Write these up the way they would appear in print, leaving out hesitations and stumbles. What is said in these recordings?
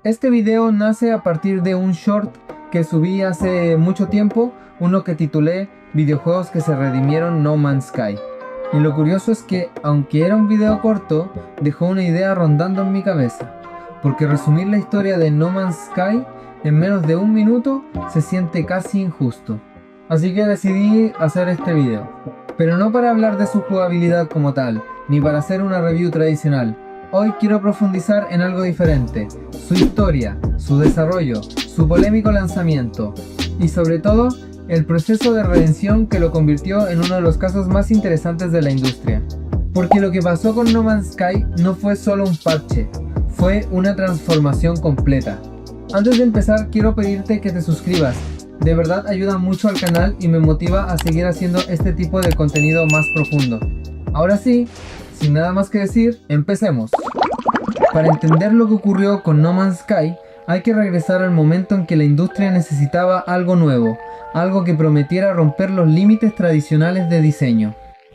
Este video nace a partir de un short que subí hace mucho tiempo, uno que titulé Videojuegos que se redimieron No Man's Sky. Y lo curioso es que, aunque era un video corto, dejó una idea rondando en mi cabeza, porque resumir la historia de No Man's Sky en menos de un minuto se siente casi injusto. Así que decidí hacer este video, pero no para hablar de su jugabilidad como tal, ni para hacer una review tradicional. Hoy quiero profundizar en algo diferente, su historia, su desarrollo, su polémico lanzamiento y sobre todo el proceso de redención que lo convirtió en uno de los casos más interesantes de la industria. Porque lo que pasó con No Man's Sky no fue solo un parche, fue una transformación completa. Antes de empezar quiero pedirte que te suscribas, de verdad ayuda mucho al canal y me motiva a seguir haciendo este tipo de contenido más profundo. Ahora sí, sin nada más que decir, empecemos. Para entender lo que ocurrió con No Man's Sky, hay que regresar al momento en que la industria necesitaba algo nuevo, algo que prometiera romper los límites tradicionales de diseño.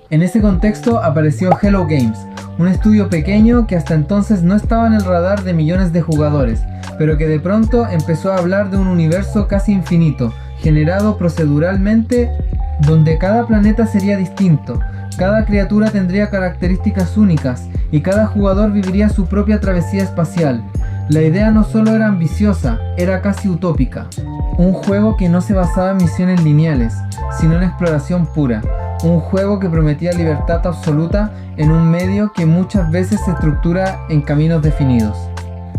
En ese contexto apareció Hello Games, un estudio pequeño que hasta entonces no estaba en el radar de millones de jugadores, pero que de pronto empezó a hablar de un universo casi infinito, generado proceduralmente, donde cada planeta sería distinto. Cada criatura tendría características únicas y cada jugador viviría su propia travesía espacial. La idea no solo era ambiciosa, era casi utópica. Un juego que no se basaba en misiones lineales, sino en exploración pura. Un juego que prometía libertad absoluta en un medio que muchas veces se estructura en caminos definidos.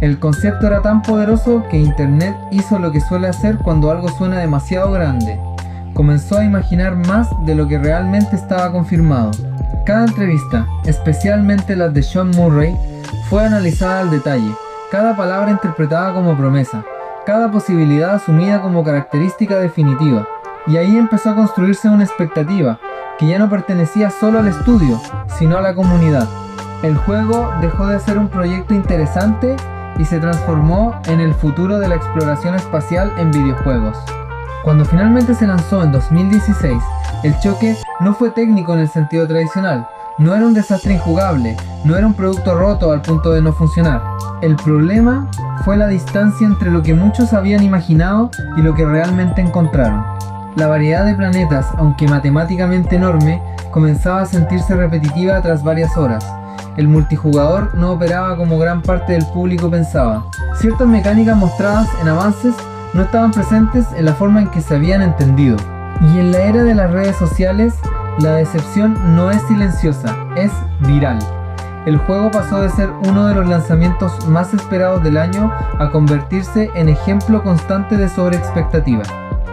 El concepto era tan poderoso que Internet hizo lo que suele hacer cuando algo suena demasiado grande. Comenzó a imaginar más de lo que realmente estaba confirmado. Cada entrevista, especialmente las de Sean Murray, fue analizada al detalle, cada palabra interpretada como promesa, cada posibilidad asumida como característica definitiva. Y ahí empezó a construirse una expectativa, que ya no pertenecía solo al estudio, sino a la comunidad. El juego dejó de ser un proyecto interesante y se transformó en el futuro de la exploración espacial en videojuegos. Cuando finalmente se lanzó en 2016, el choque no fue técnico en el sentido tradicional, no era un desastre injugable, no era un producto roto al punto de no funcionar. El problema fue la distancia entre lo que muchos habían imaginado y lo que realmente encontraron. La variedad de planetas, aunque matemáticamente enorme, comenzaba a sentirse repetitiva tras varias horas. El multijugador no operaba como gran parte del público pensaba. Ciertas mecánicas mostradas en avances no estaban presentes en la forma en que se habían entendido. Y en la era de las redes sociales, la decepción no es silenciosa, es viral. El juego pasó de ser uno de los lanzamientos más esperados del año a convertirse en ejemplo constante de sobreexpectativa.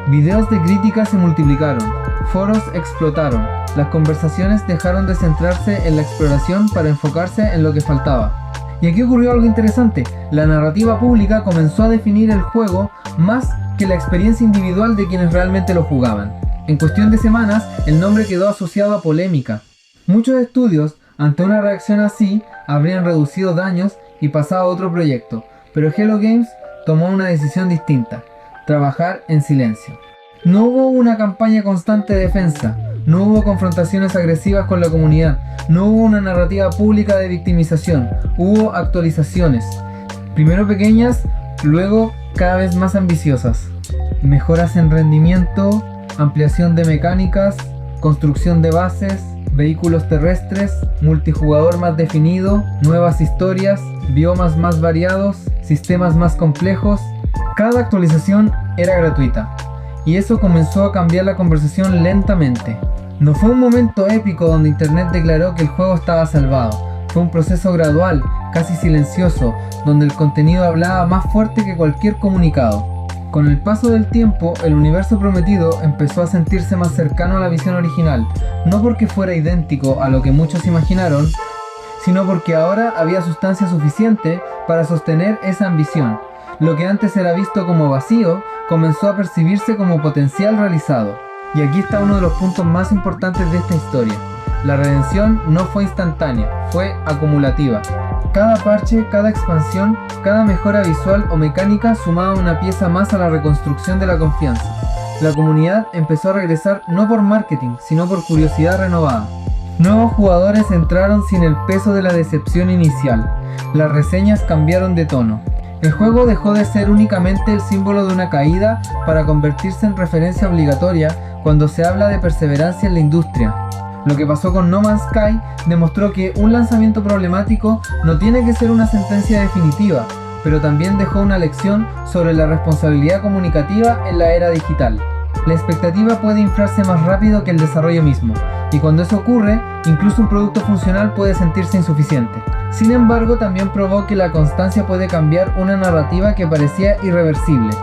Videos de crítica se multiplicaron, foros explotaron, las conversaciones dejaron de centrarse en la exploración para enfocarse en lo que faltaba. Y aquí ocurrió algo interesante, la narrativa pública comenzó a definir el juego más que la experiencia individual de quienes realmente lo jugaban. En cuestión de semanas, el nombre quedó asociado a polémica. Muchos estudios, ante una reacción así, habrían reducido daños y pasado a otro proyecto, pero Hello Games tomó una decisión distinta: trabajar en silencio. No hubo una campaña constante de defensa, no hubo confrontaciones agresivas con la comunidad, no hubo una narrativa pública de victimización, hubo actualizaciones, primero pequeñas, luego cada vez más ambiciosas. Mejoras en rendimiento, ampliación de mecánicas, construcción de bases, vehículos terrestres, multijugador más definido, nuevas historias, biomas más variados, sistemas más complejos. Cada actualización era gratuita, y eso comenzó a cambiar la conversación lentamente. No fue un momento épico donde Internet declaró que el juego estaba salvado, fue un proceso gradual, casi silencioso, donde el contenido hablaba más fuerte que cualquier comunicado. Con el paso del tiempo, el universo prometido empezó a sentirse más cercano a la visión original, no porque fuera idéntico a lo que muchos imaginaron, sino porque ahora había sustancia suficiente para sostener esa ambición. Lo que antes era visto como vacío, comenzó a percibirse como potencial realizado. Y aquí está uno de los puntos más importantes de esta historia. La redención no fue instantánea, fue acumulativa. Cada parche, cada expansión, cada mejora visual o mecánica sumaba una pieza más a la reconstrucción de la confianza. La comunidad empezó a regresar no por marketing, sino por curiosidad renovada. Nuevos jugadores entraron sin el peso de la decepción inicial. Las reseñas cambiaron de tono. El juego dejó de ser únicamente el símbolo de una caída para convertirse en referencia obligatoria cuando se habla de perseverancia en la industria. Lo que pasó con No Man's Sky demostró que un lanzamiento problemático no tiene que ser una sentencia definitiva, pero también dejó una lección sobre la responsabilidad comunicativa en la era digital. La expectativa puede inflarse más rápido que el desarrollo mismo, y cuando eso ocurre, incluso un producto funcional puede sentirse insuficiente. Sin embargo, también probó que la constancia puede cambiar una narrativa que parecía irreversible.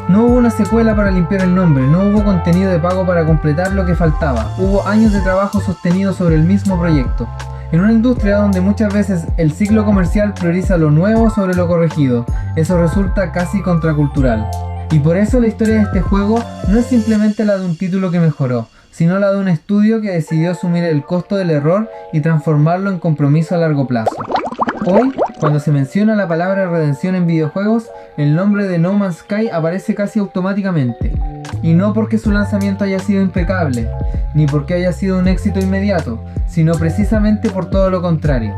No hubo una secuela para limpiar el nombre, no hubo contenido de pago para completar lo que faltaba, hubo años de trabajo sostenido sobre el mismo proyecto. En una industria donde muchas veces el ciclo comercial prioriza lo nuevo sobre lo corregido, eso resulta casi contracultural. Y por eso la historia de este juego no es simplemente la de un título que mejoró, sino la de un estudio que decidió asumir el costo del error y transformarlo en compromiso a largo plazo. Hoy, cuando se menciona la palabra redención en videojuegos, el nombre de No Man's Sky aparece casi automáticamente. Y no porque su lanzamiento haya sido impecable, ni porque haya sido un éxito inmediato, sino precisamente por todo lo contrario.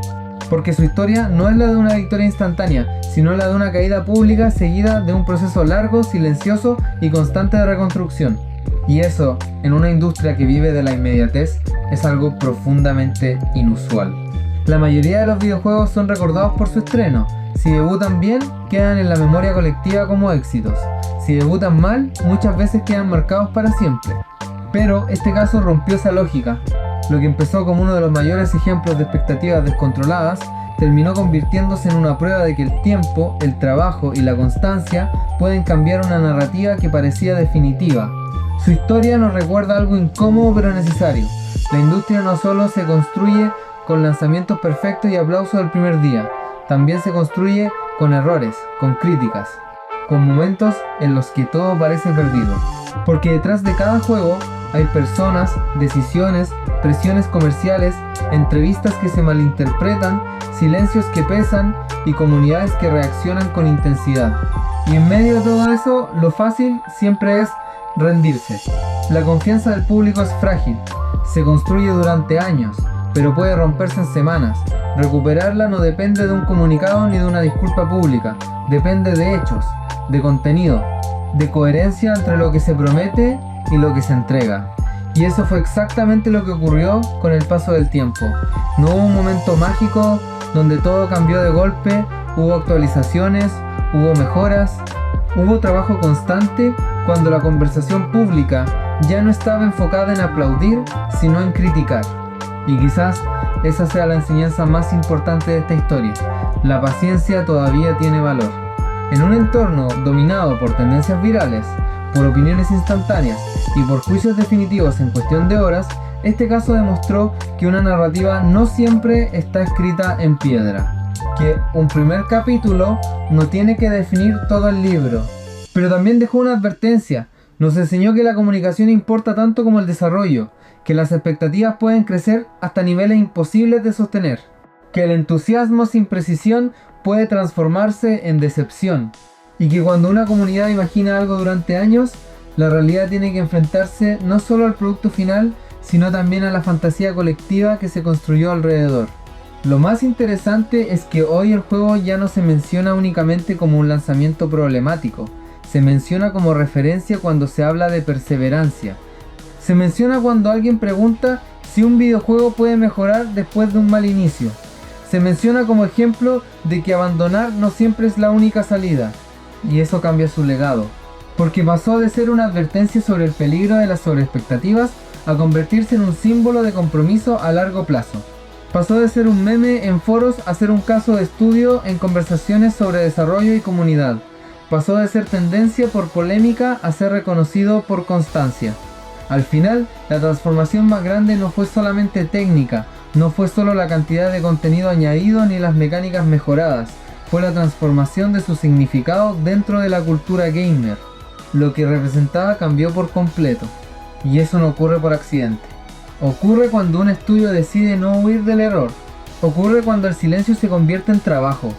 Porque su historia no es la de una victoria instantánea, sino la de una caída pública seguida de un proceso largo, silencioso y constante de reconstrucción. Y eso, en una industria que vive de la inmediatez, es algo profundamente inusual. La mayoría de los videojuegos son recordados por su estreno. Si debutan bien, quedan en la memoria colectiva como éxitos. Si debutan mal, muchas veces quedan marcados para siempre. Pero este caso rompió esa lógica. Lo que empezó como uno de los mayores ejemplos de expectativas descontroladas, terminó convirtiéndose en una prueba de que el tiempo, el trabajo y la constancia pueden cambiar una narrativa que parecía definitiva. Su historia nos recuerda algo incómodo pero necesario. La industria no solo se construye con lanzamientos perfectos y aplausos del primer día, también se construye con errores, con críticas, con momentos en los que todo parece perdido. Porque detrás de cada juego hay personas, decisiones, presiones comerciales, entrevistas que se malinterpretan, silencios que pesan y comunidades que reaccionan con intensidad. Y en medio de todo eso, lo fácil siempre es rendirse. La confianza del público es frágil, se construye durante años, pero puede romperse en semanas. Recuperarla no depende de un comunicado ni de una disculpa pública, depende de hechos, de contenido, de coherencia entre lo que se promete y lo que se entrega. Y eso fue exactamente lo que ocurrió con el paso del tiempo. No hubo un momento mágico donde todo cambió de golpe, hubo actualizaciones, hubo mejoras, hubo trabajo constante cuando la conversación pública ya no estaba enfocada en aplaudir, sino en criticar. Y quizás esa sea la enseñanza más importante de esta historia. La paciencia todavía tiene valor. En un entorno dominado por tendencias virales, por opiniones instantáneas y por juicios definitivos en cuestión de horas, este caso demostró que una narrativa no siempre está escrita en piedra. Que un primer capítulo no tiene que definir todo el libro. Pero también dejó una advertencia. Nos enseñó que la comunicación importa tanto como el desarrollo, que las expectativas pueden crecer hasta niveles imposibles de sostener, que el entusiasmo sin precisión puede transformarse en decepción, y que cuando una comunidad imagina algo durante años, la realidad tiene que enfrentarse no solo al producto final, sino también a la fantasía colectiva que se construyó alrededor. Lo más interesante es que hoy el juego ya no se menciona únicamente como un lanzamiento problemático, se menciona como referencia cuando se habla de perseverancia. Se menciona cuando alguien pregunta si un videojuego puede mejorar después de un mal inicio. Se menciona como ejemplo de que abandonar no siempre es la única salida. Y eso cambia su legado. Porque pasó de ser una advertencia sobre el peligro de las sobreexpectativas a convertirse en un símbolo de compromiso a largo plazo. Pasó de ser un meme en foros a ser un caso de estudio en conversaciones sobre desarrollo y comunidad. Pasó de ser tendencia por polémica a ser reconocido por constancia. Al final, la transformación más grande no fue solamente técnica, no fue solo la cantidad de contenido añadido ni las mecánicas mejoradas, fue la transformación de su significado dentro de la cultura gamer. Lo que representaba cambió por completo. Y eso no ocurre por accidente. Ocurre cuando un estudio decide no huir del error. Ocurre cuando el silencio se convierte en trabajo.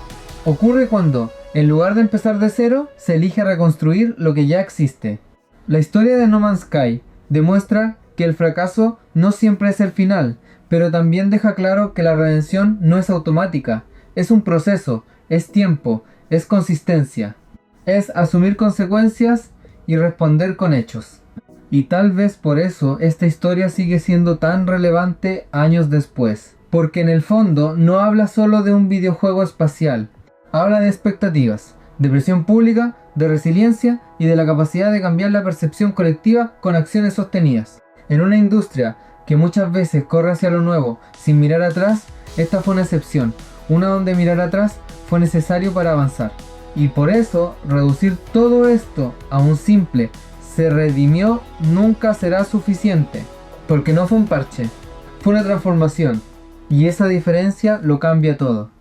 Ocurre cuando, en lugar de empezar de cero, se elige reconstruir lo que ya existe. La historia de No Man's Sky demuestra que el fracaso no siempre es el final, pero también deja claro que la redención no es automática, es un proceso, es tiempo, es consistencia, es asumir consecuencias y responder con hechos. Y tal vez por eso esta historia sigue siendo tan relevante años después, porque en el fondo no habla solo de un videojuego espacial, habla de expectativas, de presión pública, de resiliencia y de la capacidad de cambiar la percepción colectiva con acciones sostenidas. En una industria que muchas veces corre hacia lo nuevo sin mirar atrás, esta fue una excepción, una donde mirar atrás fue necesario para avanzar. Y por eso, reducir todo esto a un simple "se redimió" nunca será suficiente, porque no fue un parche, fue una transformación, y esa diferencia lo cambia todo.